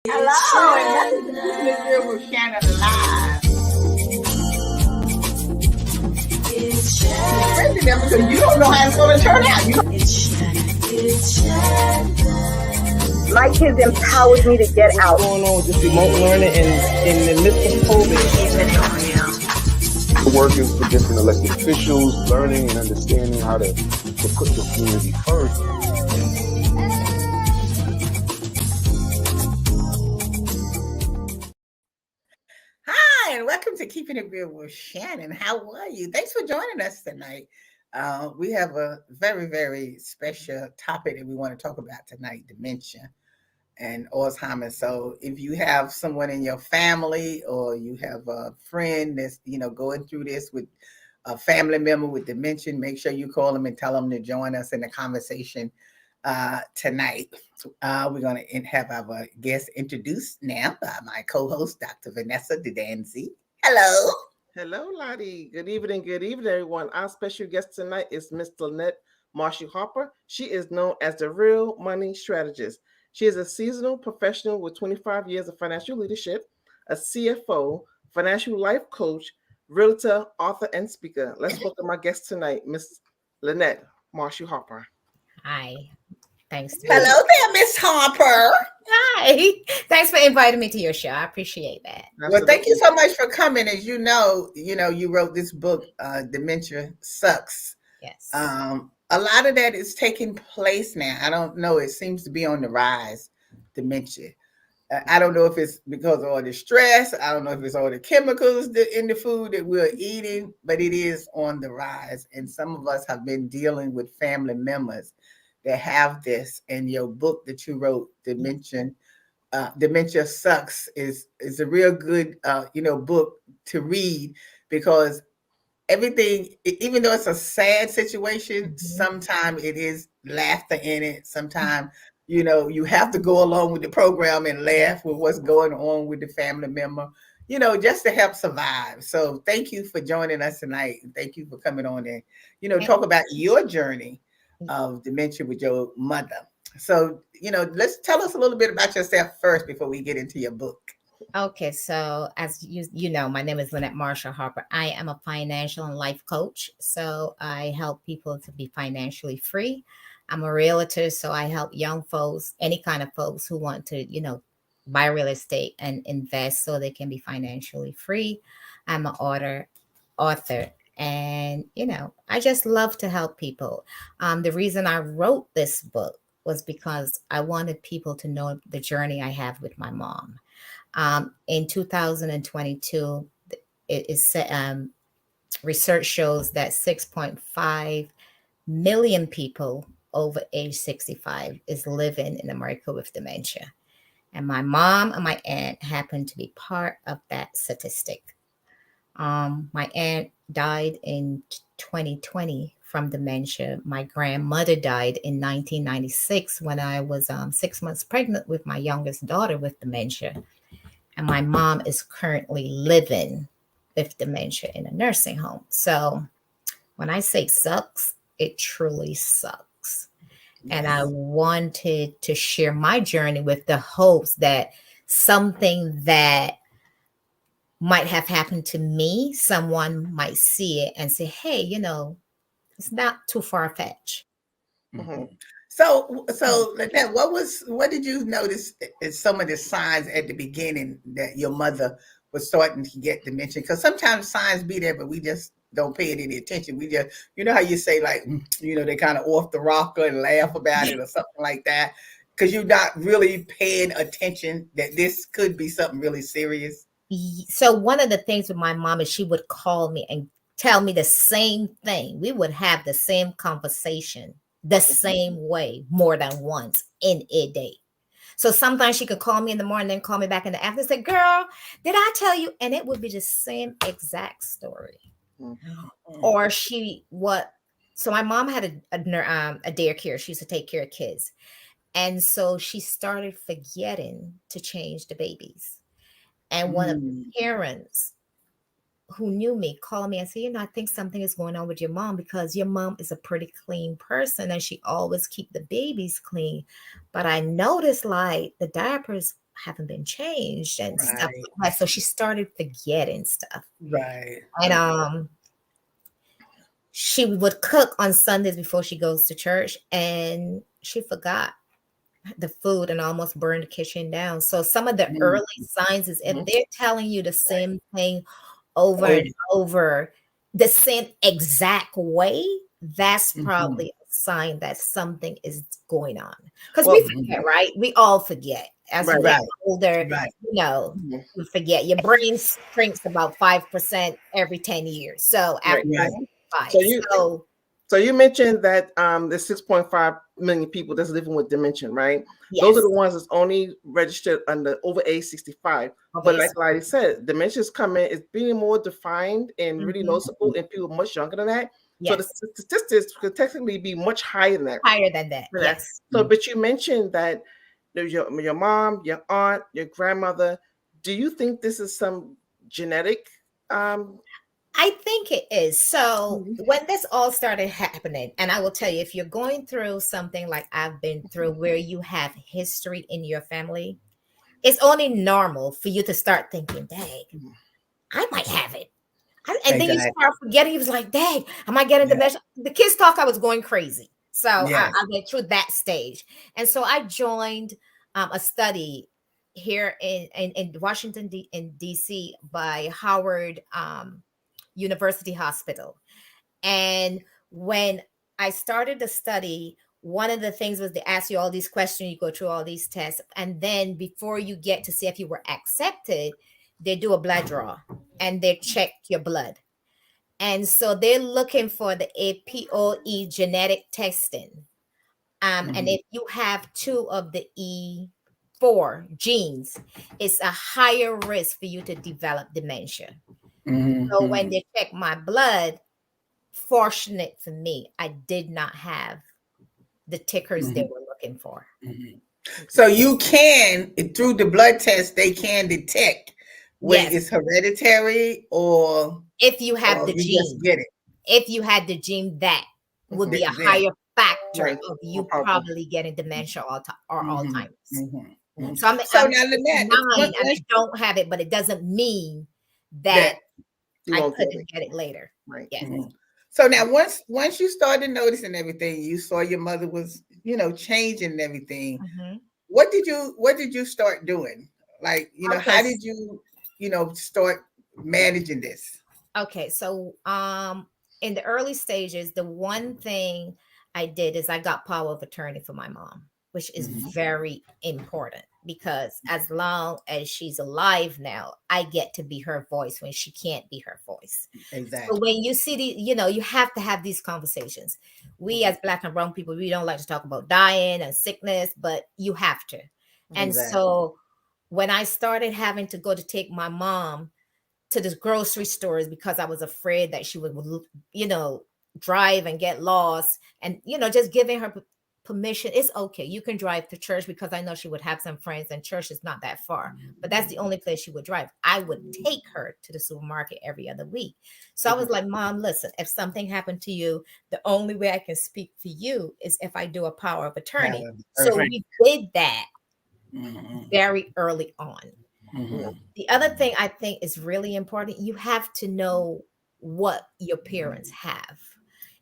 Hello, and welcome to Keeping It Real with Shannon Live. Especially them because you don't know how it's going to turn out. My kids empowered me to get out. What's going on with this remote learning in the midst of COVID? Working for different elected officials, learning and understanding how to put the community first. Hi, and welcome to Keeping It Real with Shannon. How are you? Thanks for joining us tonight. We have a very, very special topic that we want to talk about tonight, dementia and Alzheimer's. So if you have someone in your family or you have a friend that's, going through this with a family member with dementia, make sure you call them and tell them to join us in the conversation tonight. We're going to have our guest introduced now by my co-host, Dr. Vanessa DeDanzi. Hello. Hello, Lottie. Good evening, everyone. Our special guest tonight is Miss Lynette Marshall-Harper. She is known as the Real Money Strategist. She is a seasonal professional with 25 years of financial leadership, a CFO, financial life coach, realtor, author, and speaker. Let's welcome my guest tonight, Miss Lynette Marshall-Harper. Hi. Thanks. Hello there, Miss Harper. Hi. Thanks for inviting me to your show. I appreciate that. Well, thank you so much for coming. As you know, you wrote this book, Dementia Sucks. Yes. A lot of that is taking place now. I don't know. It seems to be on the rise, dementia. I don't know if it's because of all the stress. I don't know if it's all the chemicals in the food that we're eating, but it is on the rise. And some of us have been dealing with family members that have this. And your book that you wrote, Dementia Sucks, is a real good, book to read because everything, even though it's a sad situation, sometimes it is laughter in it. Sometimes, you have to go along with the program and laugh with what's going on with the family member, just to help survive. So thank you for joining us tonight. Thank you for coming on and, talk about your journey of dementia with your mother. So, let's tell us a little bit about yourself first before we get into your book. Okay, so as you know, my name is Lynette Marshall-Harper. I am a financial and life coach. So I help people to be financially free. I'm a realtor, so I help young folks, any kind of folks who want to, buy real estate and invest so they can be financially free. I'm an author, and I just love to help people. The reason I wrote this book was because I wanted people to know the journey I have with my mom. In 2022, research shows that 6.5 million people over age 65 is living in America with dementia. And my mom and my aunt happen to be part of that statistic. My aunt died in 2020 from dementia. My grandmother died in 1996 when I was 6 months pregnant with my youngest daughter with dementia. And my mom is currently living with dementia in a nursing home. So when I say sucks, it truly sucks. Yes. And I wanted to share my journey with the hopes that something that might have happened to me, someone might see it and say, hey, it's not too far-fetched. Mm-hmm. So Lynette, what did you notice as some of the signs at the beginning that your mother was starting to get dementia? Because sometimes signs be there, but we just don't pay it any attention. We just, how you say, like, they kind of off the rocker and laugh about it or something like that, because you're not really paying attention that this could be something really serious. So one of the things with my mom is she would call me and tell me the same thing. We would have the same conversation the same way more than once in a day. So sometimes she could call me in the morning, then call me back in the afternoon and say, girl, did I tell you? And it would be the same exact story. Mm-hmm. Or so my mom had a daycare. She used to take care of kids. And so she started forgetting to change the babies. And one of the parents who knew me called me and said, I think something is going on with your mom because your mom is a pretty clean person and she always keep the babies clean. But I noticed like the diapers haven't been changed and stuff Right. like that. So she started forgetting stuff. Right. And she would cook on Sundays before she goes to church, and she forgot the food and almost burned the kitchen down. So some of the Mhm. early signs is if Mhm. they're telling you the same thing over Oh, and over the same exact way, that's mhm. probably a sign that something is going on. Because we Well, forget, right? We all forget as you right. get Right. older. Right. Mhm. You forget. Your brain shrinks about 5% every 10 years. So Right. after Right. 5, So you mentioned that there's 6.5 million people that's living with dementia, right? Those are yes, the ones that's only registered under over age 65. But okay. like I said, dementia is coming, it's being more defined and really Mhm. noticeable in people much younger than that. So the Yes, statistics could technically be much higher than that. higher than that. For that. Yes. So, but you mentioned that there's your mom, your aunt, your grandmother. Do you think this is some genetic? Um, I think it is. So Mhm. when this all started happening, and I will tell you, if you're going through something like I've been through, where you have history in your family, it's only normal for you to start thinking, dang, I might have it. And then you Exactly. start forgetting. You was like, dang, am I getting Yeah. dementia? The kids talk, I was going crazy. So Yes. I went through that stage. And so I joined a study here in Washington, in DC by Howard University Hospital. And when I started the study, one of the things was they ask you all these questions, you go through all these tests, and then before you get to see if you were accepted, they do a blood draw and they check your blood. And so they're looking for the APOE genetic testing. And Mhm. if you have two of the E4 genes, it's a higher risk for you to develop dementia. Mhm. So when Mhm. they check my blood, fortunate for me, I did not have the tickers they Mhm. were looking for. Mhm. So you can, through the blood test, they can detect when Yes, it's hereditary if you have or the you just gene, get it. if you had the gene, that would be a Then. higher factor right, of more you powerful. probably getting dementia or Mhm. Alzheimer's. Mhm. Mhm. So So I'm now, Lynette, 69 and once I don't have it, but it doesn't mean that that. You I won't get it. couldn't get it later. Right. Yes. Mhm. So now, once you started noticing everything, you saw your mother was, changing and everything. Mhm. What did you start doing? Like, Okay. how did you, start managing this? Okay, so in the early stages, the one thing I did is I got power of attorney for my mom, which is Mhm. very important because as long as she's alive now, I get to be her voice when she can't be her voice. So Exactly. when you see you have to have these conversations. We as black and brown people, we don't like to talk about dying and sickness, but you have to. And Exactly. so when I started having to go to take my mom to the grocery stores because I was afraid that she would, you know, drive and get lost. And, just giving her permission. It's okay. You can drive to church because I know she would have some friends and church is not that far. But that's the only place she would drive. I would take her to the supermarket every other week. So I was like, Mom, listen, if something happened to you, the only way I can speak for you is if I do a power of Power attorney. of So attorney. Right. we did that Mhm. very early on. Mhm. The other thing I think is really important, you have to know what your parents have.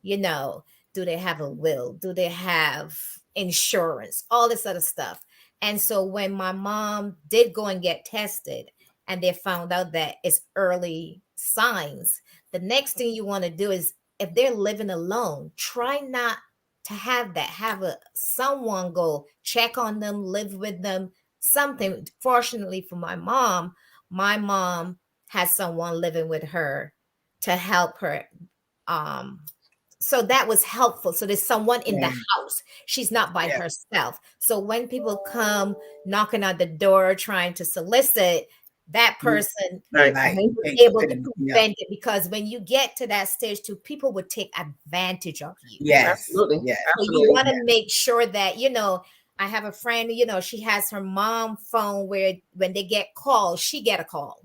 You know, do they have a will? Do they have insurance? All this other stuff. And so when my mom did go and get tested and they found out that it's early signs, the next thing you want to do is if they're living alone, try not to have that. Have someone go check on them, live with them, something. Fortunately for my mom has someone living with her to help her. um so that was helpful. So there's someone in the Yeah. house. She's not by Yeah. herself. So when people come knocking on the door trying to solicit, that You person Right. right. was You can't able send to anything up. prevent it, because when you get to that stage too, people would take advantage of you. Yes. Absolutely. Yes. So you Absolutely. want to make sure that, I have a friend, she has her mom phone where when they get calls, she get a call.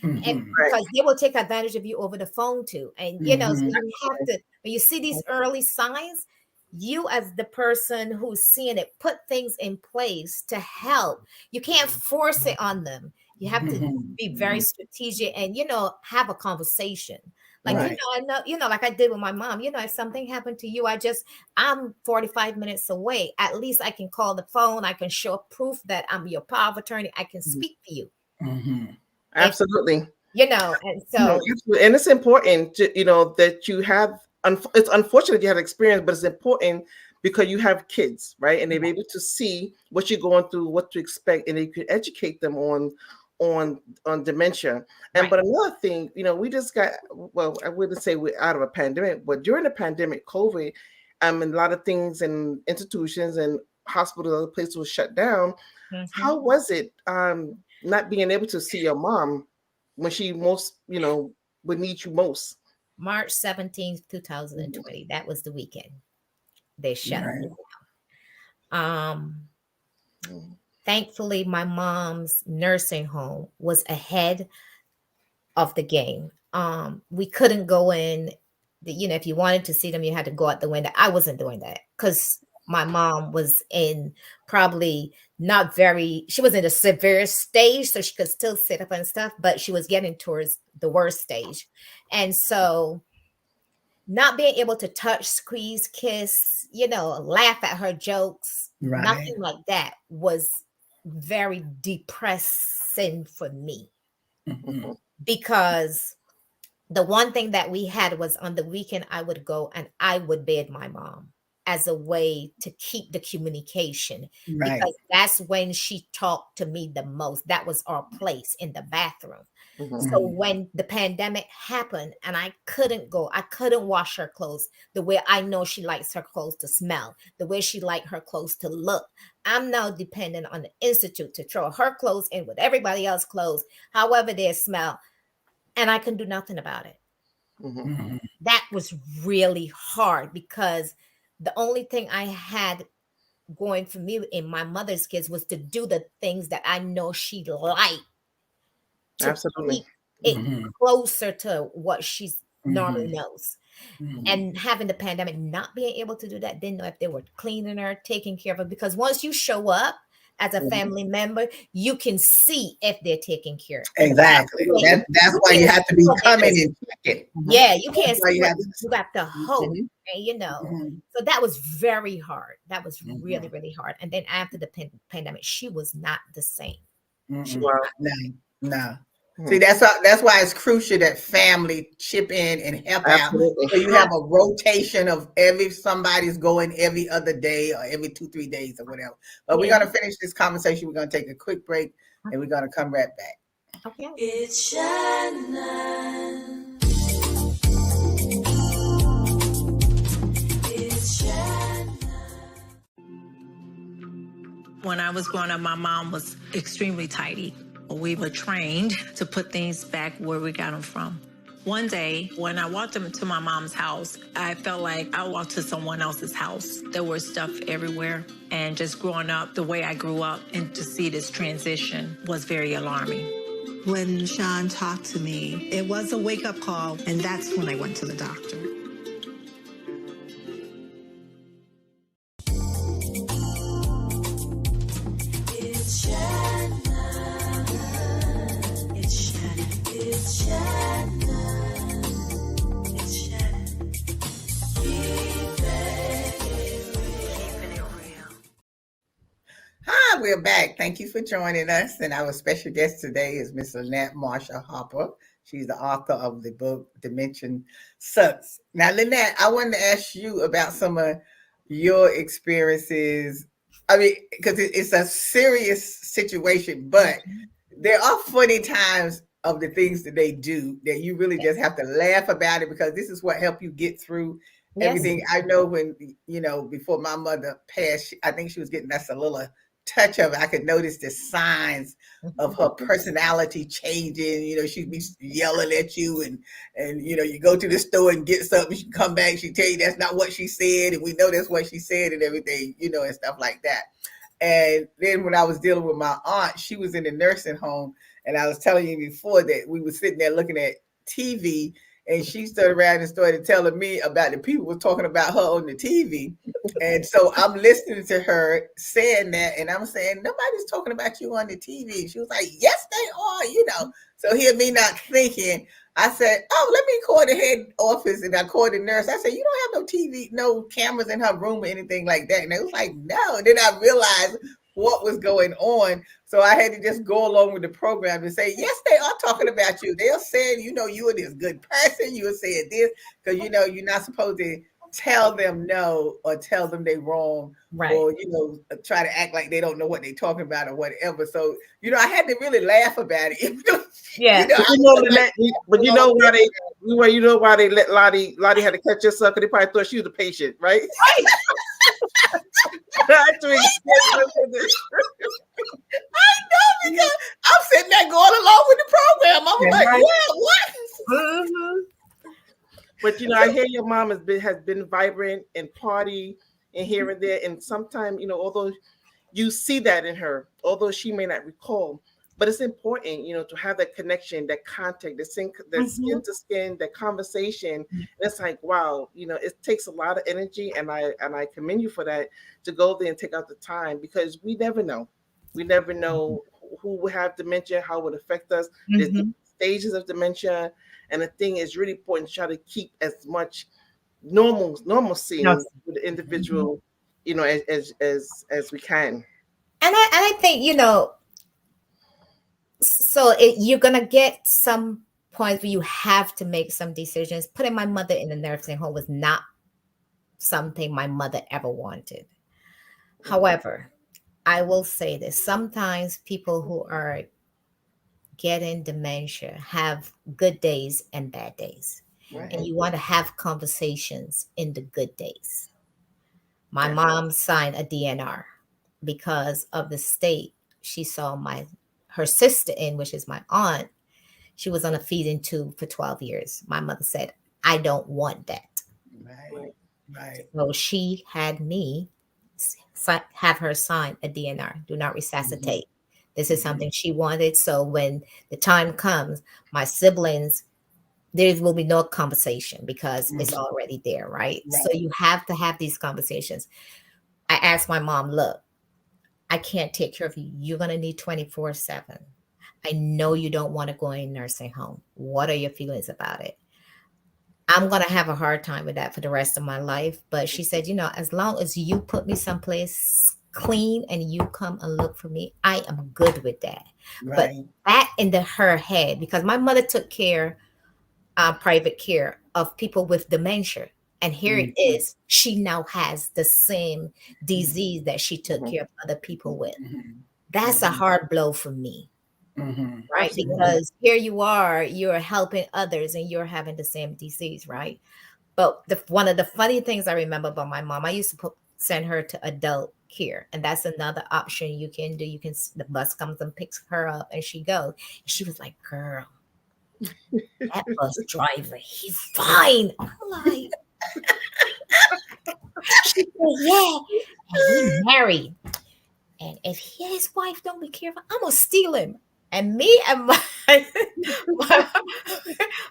And Mhm. Right. because they will take advantage of you over the phone too. And so Mhm. you have to, when you see these early signs, you as the person who's seeing it, put things in place to help. You can't force it on them. You have to be very strategic and, have a conversation. Like, Right. I know, like I did with my mom, if something happened to you, I'm 45 minutes away. At least I can call the phone. I can show proof that I'm your power of attorney. I can speak for you. Absolutely. And so, and it's important to, that you have, it's unfortunate you had experience, but it's important because you have kids, right? And they're able to see what you're going through, what to expect, and you can educate them on dementia. And right. But another thing, we just got, well, I wouldn't say we're out of a pandemic, but during the pandemic, COVID, and a lot of things and institutions and hospitals, other places were shut down. How was it not being able to see your mom when she most, would need you most? March 17th, 2020. That was the weekend. They shut me down. Thankfully, my mom's nursing home was ahead of the game. We couldn't go in. If you wanted to see them, you had to go out the window. I wasn't doing that because my mom was in probably not very, she was in a severe stage, so she could still sit up and stuff, but she was getting towards the worst stage. And so not being able to touch, squeeze, kiss, laugh at her jokes, nothing like that was very depressing for me. Because the one thing that we had was on the weekend, I would go and I would bed my mom as a way to keep the communication, because that's when she talked to me the most. That was our place, in the bathroom. So when the pandemic happened and I couldn't go, I couldn't wash her clothes the way I know she likes her clothes to smell, the way she liked her clothes to look. I'm now dependent on the institute to throw her clothes in with everybody else's clothes, however they smell, and I can do nothing about it. That was really hard, because the only thing I had going for me in my mother's kids was to do the things that I know she liked, to Absolutely. keep it closer to what she normally knows. And having the pandemic, not being able to do that, didn't know if they were cleaning her, taking care of her, because once you show up as a family member, you can see if they're taking care. Exactly. That's why you have to be coming and checking. Yeah, you can't see you got to hope. So that was very hard. That was really, really hard. And then after the pandemic, she was not the same. No. See, that's why it's crucial that family chip in and help Absolutely. out. So you have a rotation of somebody's going every other day or every 2-3 days or whatever. But we're gonna finish this conversation. We're gonna take a quick break and we're gonna come right back. Okay. It's Shannon. It's Shannon. When I was growing up, my mom was extremely tidy. We were trained to put things back where we got them from. One day, when I walked into my mom's house, I felt like I walked to someone else's house. There was stuff everywhere. And just growing up the way I grew up, and to see this transition was very alarming. When Sean talked to me, it was a wake-up call, and that's when I went to the doctor. It's Shannon. It's Shannon. It's Shannon. It's Shannon. Keeping it real. Hi, we're back. Thank you for joining us. And our special guest today is Miss Lynette Marsha Harper. She's the author of the book Dementia Sucks. Now, Lynette, I wanted to ask you about some of your experiences. I mean, because it's a serious situation, but there are funny times of the things that they do that you really just have to laugh about it, because this is what helped you get through everything. I know when, before my mother passed, I think she was getting us a little touch of it. I could notice the signs of her personality changing. She'd be yelling at you, and you go to the store and get something, she come back, she tell you that's not what she said, and we know that's what she said and everything, and stuff like that. And then when I was dealing with my aunt, she was in the nursing home, and I was telling you before that we were sitting there looking at TV, and she stood around and started telling me about the people were talking about her on the TV. And so I'm listening to her saying that, and I'm saying, nobody's talking about you on the TV. She was like, yes, they are. So here me not thinking, I said, oh, let me call the head office, and I called the nurse. I said, you don't have no TV, no cameras in her room or anything like that. And they was like, no. And then I realized what was going on. So I had to just go along with the program and say, yes, they are talking about you. They're saying, you are this good person. You are saying this because, you're not supposed to tell them no or tell them they wrong, Right. or, try to act like they don't know what they're talking about or whatever. So, I had to really laugh about it. Yeah. But you know why they let Lottie had to catch herself, because they probably thought she was the patient, right? Right. I know, because I'm sitting there going along with the program. I'm like, Right. yeah, what? Mhm. But I hear your mom has been vibrant and party and here and there, and sometimes although you see that in her, although she may not recall, but it's important to have that connection, that contact, the skin to skin, that conversation. It's like, wow, it takes a lot of energy, and I commend you for that, to go there and take out the time, because we never know who will have dementia, how it would affect us. There's stages of dementia, and the thing is really important to try to keep as much normalcy with the individual, as we can. And I think, so you're gonna get some points where you have to make some decisions. Putting my mother in the nursing home was not something my mother ever wanted. However, I will say this: sometimes people who are getting dementia have good days and bad days, Right. and you want to have conversations in the good days. My mom signed a DNR because of the state she saw her sister in, which is my aunt. She was on a feeding tube for 12 years. My mother said, I don't want that. Right. So she had me have her sign a DNR, do not resuscitate. This is something she wanted. So when the time comes, my siblings, there will be no conversation because it's already there, right? So you have to have these conversations. I asked my mom, look, I can't take care of you. You're going to need 24/7. I know you don't want to go in a nursing home. What are your feelings about it? I'm going to have a hard time with that for the rest of my life. But she said, as long as you put me someplace clean and you come and look for me, I am good with that. But that into her head, because my mother took care, private care of people with dementia. And here it is. She now has the same disease that she took care of other people with. That's a hard blow for me. Right? Absolutely. Because here you are, you're helping others and you're having the same disease, right? But one of the funny things I remember about my mom, I used to send her to adult care. And that's another option you can do. The bus comes and picks her up and she goes. And she was like, girl, that bus driver, he's fine. I'm like, she said, yeah. And he married. And if his wife don't be careful, I'm going to steal him. And me and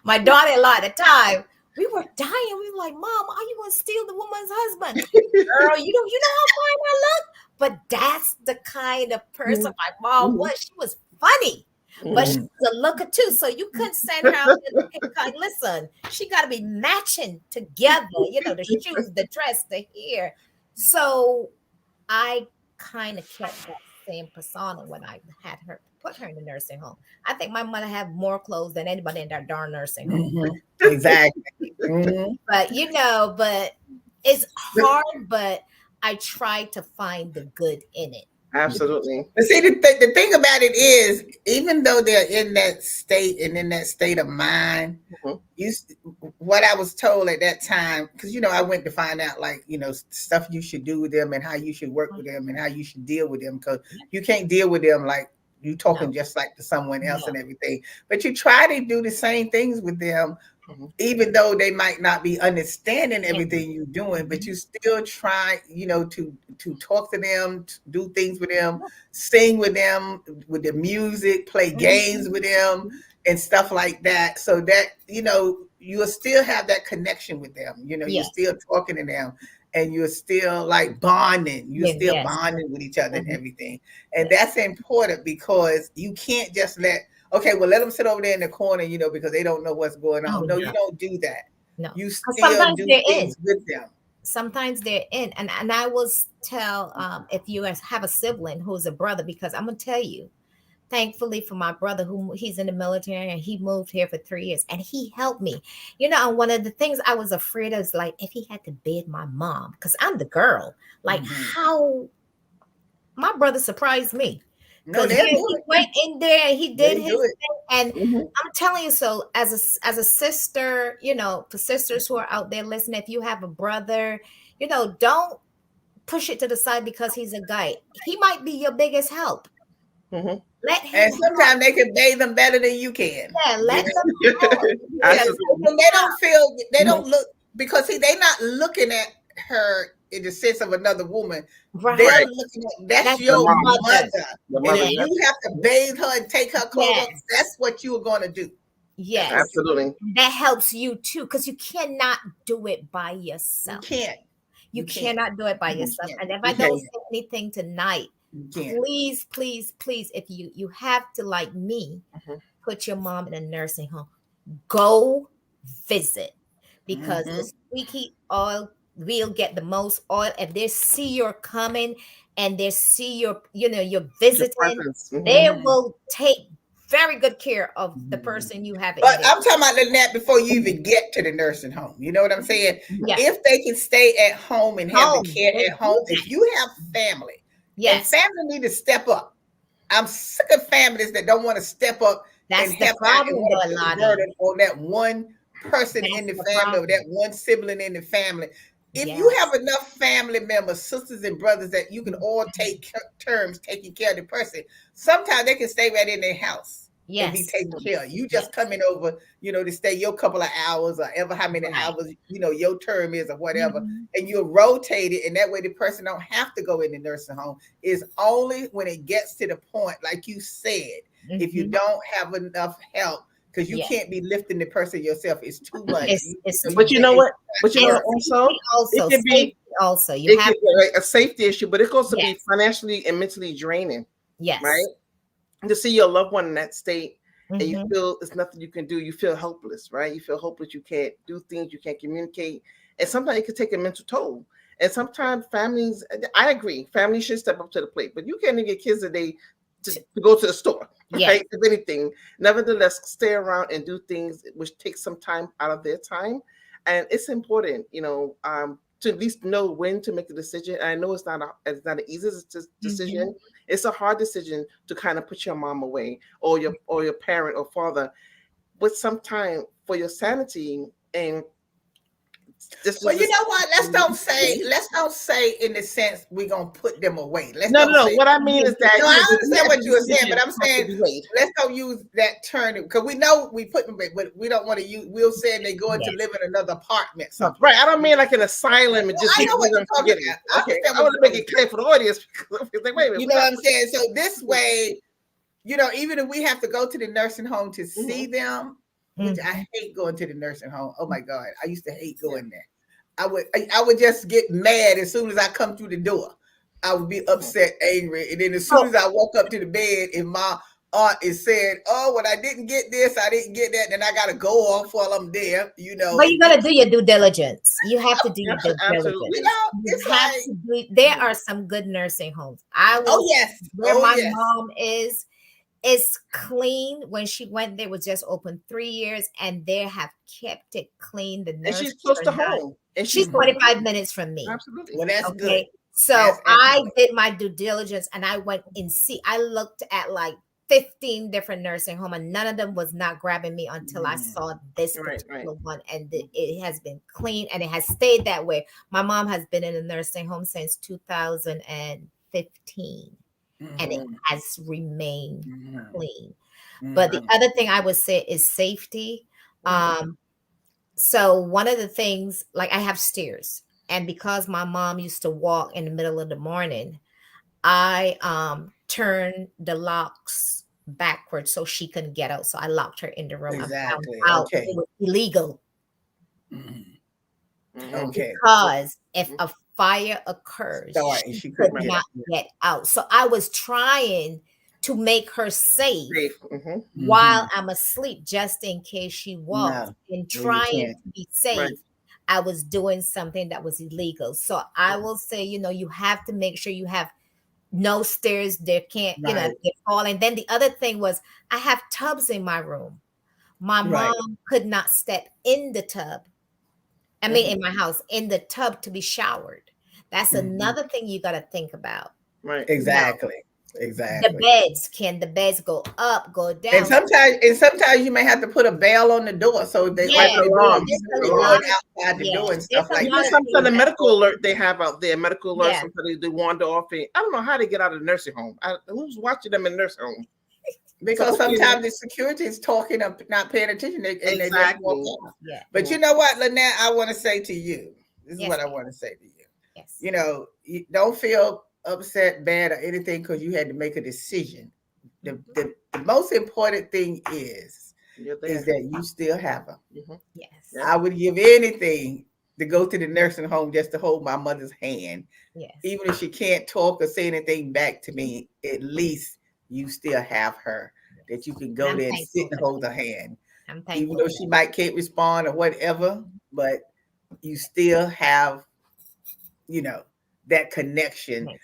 my daughter-in-law at the time, we were dying. We were like, Mom, are you going to steal the woman's husband? Girl, you know how fine I look? But that's the kind of person my mom was. She was funny, but she was a looker too. So you couldn't send her out there looking listen, she got to be matching together, the shoes, the dress, the hair. So I kind of kept that same persona when I had her, put her in the nursing home. I think my mother had more clothes than anybody in that darn nursing home. Exactly. But but it's hard, but I try to find the good in it. Absolutely. But see, the thing about it is, even though they're in that state and in that state of mind, what I was told at that time, because I went to find out stuff you should do with them and how you should work with them and how you should deal with them, because you can't deal with them like you talking just like to someone else and everything. But you try to do the same things with them, even though they might not be understanding everything you're doing, but you still try, to talk to them, to do things with them, sing with them, with the music, play games with them and stuff like that. So that, you'll still have that connection with them. You know, you're Yes. still talking to them, and you're still like bonding. You're Yes. still Yes. bonding with each other and Mhm. everything. And Yes. that's important because you can't just okay, well, let them sit over there in the corner, you know, because they don't know what's going Oh on. No, you no, don't do that. no. You 'Cause still sometimes do they're in. things with them. Sometimes they're in, and I will tell if you have a sibling who's a brother, because I'm gonna tell you, thankfully for my brother, who he's in the military and he moved here for 3 years and he helped me. You know, and one of the things I was afraid of is like if he had to beg my mom, because I'm the girl, like how my brother surprised me. No, Because they'll do he it. went in there and he did They his do it. thing. And Mhm. I'm telling you, so as a sister, you know, for sisters who are out there listening, if you have a brother, you know, don't push it to the side because he's a guy. He might be your biggest help. Mhm. Let him And help. sometimes they can bathe them better than you can. Yeah, You let know? them help. Yes, Absolutely. and they don't feel they Mhm. don't look because see they're not looking at her in the sense of another woman. Right. They're Right. looking at that's That's The your your mom. mother. mother. The And mother. if Yes. Yes. you have to bathe her and take her clothes off, Yes. that's what you are gonna do. That's what Yes. you're gonna Absolutely. That helps you too, because you cannot do it by do. You yourself. can't. You You can't. cannot do it by Mhm. yourself. You And if I You don't can. say anything tonight, You can't. please, please, please, if you have to, like me, Mhm. put your mom in a nursing home, go visit, because the Mhm. squeaky oil will get the most oil. If they see you're coming and they see you're Your visiting, presence. Mhm. they Mhm. will take very good care of the Mhm. person you have in But there. I'm talking about letting that before you even get to the nursing home. You know what I'm saying? Mhm. Yes. If they can stay at home and have the Home. care at home, if you have family, and Yes. family need to step up. I'm sick of families that don't want to step up and That's the help out and problem, want to though, put the Lottie. burden on that one person in That's the the family or that problem. one sibling in the family. If you Yes. have enough family members, sisters and brothers that you can all take turns taking care of the person, sometimes they can stay right in their house and be Yes. taken care of. You Yes. just coming over, you know, to stay your couple of hours or ever how many Right. hours, you know, your term is or whatever. Mhm. And you're rotated, and that way the person don't have to go in the nursing home. Is only when it gets to the point, like you said, if you Mhm. don't have enough help, because you Yeah. can't be lifting the person yourself. It's too much. It's You too But you know it- what? But you know And what? Also, safety also, it could be safety also. You have like a safety issue, but it could also be yes, financially and mentally draining, right? yes. To see your loved one in that state and you Mhm. feel there's nothing you can do, you feel helpless, right? You feel hopeless, you can't do things, you can't communicate. And sometimes it can take a mental toll. And sometimes families, I agree, families should step up to the plate, but you can't even get kids today to go to the store, Yes. right? If anything, nevertheless, stay around and do things which take some time out of their time. And it's important, to at least know when to make the decision. And I know it's not an easy Mhm. decision. It's a hard decision to kind of put your mom away or your parent or father with some time for your sanity and this Well, is you just know what? Let's don't say in the sense we're gonna put them away. Let's no, don't no. say What I mean is that no, I the understand what you were saying, but decision I'm has to saying be made. let's don't use that term because we know we put them away, but we don't want to use. We'll say they go into Yes. live in another apartment Right. someplace. I don't mean like an asylum and Well, just I leave know what them you're talking forgetting. about. I Okay. understand I what want to you're make talking it clear for the audience because wait a about. minute, You we're know not what I'm saying? So this way, you know, even if we have to go to the nursing home to see Mhm. them, which Mhm. I hate going to the nursing home. Oh my God, I used to hate Yeah. going there. I would just get mad as soon as I come through the door. I would be upset, angry, and then as soon So as I walk up to the bed, and my aunt is saying, "Oh, when I didn't get this, I didn't get that," then I gotta go off while I'm there. You know, but you gotta do your due diligence. You have to do your due Absolutely. you diligence. know, You it's have like, to do there are some good nursing homes. I oh will yes, where oh my yes, mom is clean. When she went there, was just open 3 years, and they have kept it clean. The And nurses she's close are to not. home. And she's She's close to Mhm. 25 home. minutes from me. Absolutely. Well, that's good. Okay. So That's I excellent. did my due diligence and I went and I looked at like 15 different nursing home, and none of them was not grabbing me until I Mhm. saw this Right, right. particular one, and it has been clean and it has stayed that way. My mom has been in a nursing home since 2015 and it Mhm. has remained Mhm. clean. But the Mhm. other thing I would say is safety. Mhm. So one of the things, like I have stairs, and because my mom used to walk in the middle of the morning, I turned the locks backwards so she couldn't get out. So I locked her in the room. I found Exactly. out Okay. it was illegal. Okay. Because if a fire occurs, Start, and she she could couldn't get not out. get out. So I was trying to make her safe Safe. while I'm asleep, just in case she walked. No, In no, you trying can't. to be safe, Right. I was doing something that was illegal. So I will say, you have to make sure you have no stairs. There can't, Right. get falling. Then the other thing was I have tubs in my room. My Right. mom could not step in the tub. I mean, in my house, in the tub to be showered. That's another thing you got to think about. Right. Exactly. The Exactly. beds, can the beds go up, go down? And sometimes you may have to put a bell on the door so if they Yeah, open the door, you there's can a run lot of- outside the yeah, door and there's stuff a like lot Even of that. some things kind of that medical go- alert they have out there, medical alert, Yeah. somebody they wander off. I don't know how they get out of the nursing home. Who's watching them in nursing home? Because So, sometimes the security is talking up, not paying attention, and they just walk Exactly. out. Yeah. But you know what, Lynette, I want to say to you. This is Yes, what I ma'am. want to say to you. Yes. You don't feel upset, bad, or anything because you had to make a decision. The most important thing is You're there. that you still have her. Yes. Yeah. I would give anything to go to the nursing home just to hold my mother's hand. Yes. Even if she can't talk or say anything back to me, at least you still have her, that you can go I'm there and thankful sit and for hold her hand. I'm Even thankful. though for she that. can't respond or whatever, but you still have, that connection. Yes.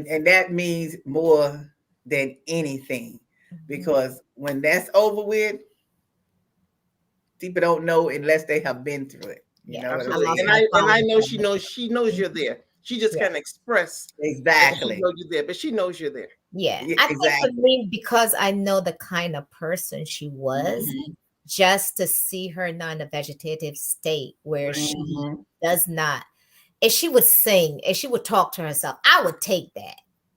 And that means more than anything. Because when that's over with, people don't know unless they have been through it. You know what I'm Absolutely. saying? And I know she knows you're there. She just Yeah. can't express that she Exactly. knows you're there, but she knows you're there. Yeah. Yeah, I think exactly. for me, because I know the kind of person she was, just to see her now in a vegetative state where she does not, if she would sing, if she would talk to herself, I would take that.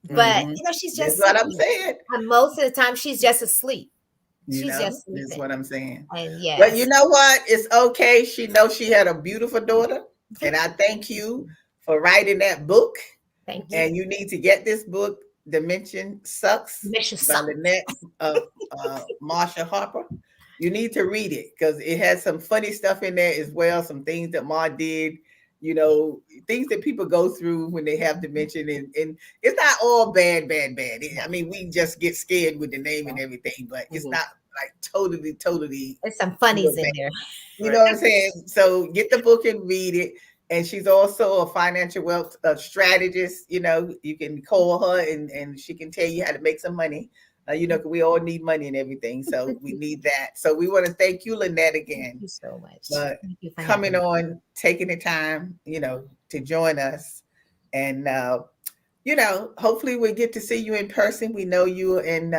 But she's just That's what I'm sleeping. saying. And most of the time she's just asleep. She's just That's sleeping. what I'm saying. And yes. But you know what? It's okay. She knows she had a beautiful daughter. And I thank you for writing that book. Thank you. And you need to get this book, Dementia Sucks, Dementia by Sucks. Lynette Marsha Harper. You need to read it because it has some funny stuff in there as well. Some things that Ma did, things that people go through when they have dementia. And it's not all bad. I mean, we just get scared with the name and everything, but it's not like totally. There's some funnies in there. You know what I'm saying? So get the book and read it. And she's also a financial wealth strategist. You can call her and she can tell you how to make some money. 'Cause we all need money and everything. So we need that. So we want to thank you, Lynette, again. Thank you so much. But Thank you for coming having me. on, taking the time, to join us. And, hopefully we get to see you in person. We know you in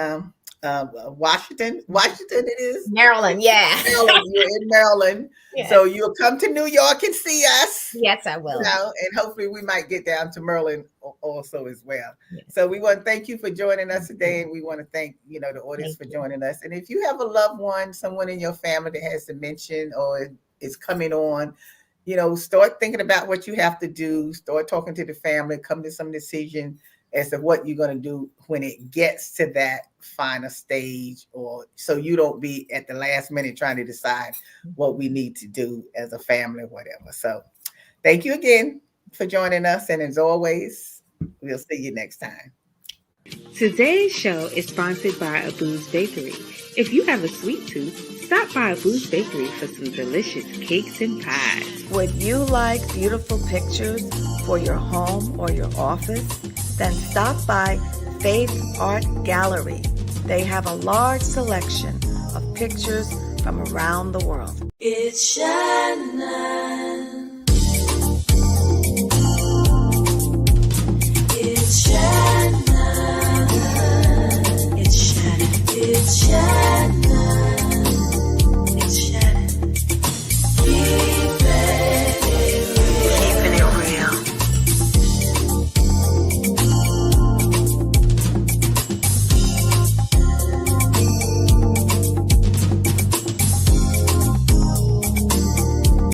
Washington it is. Maryland, yeah. Maryland, you're in Maryland. Yes. So you'll come to New York and see us. Yes, I will. And hopefully we might get down to Maryland also as well. Yes. So we want to thank you for joining us today. And we want to thank, the audience for joining us. And if you have a loved one, someone in your family that has dementia or is coming on, start thinking about what you have to do. Start talking to the family, come to some decision as to what you're going to do when it gets to that final stage, or so you don't be at the last minute trying to decide what we need to do as a family or whatever. So thank you again for joining us. And as always, we'll see you next time. Today's show is sponsored by Abu's Bakery. If you have a sweet tooth, stop by Abu's Bakery for some delicious cakes and pies. Would you like beautiful pictures for your home or your office? Then stop by Faith Art Gallery. They have a large selection of pictures from around the world. It's Shanna.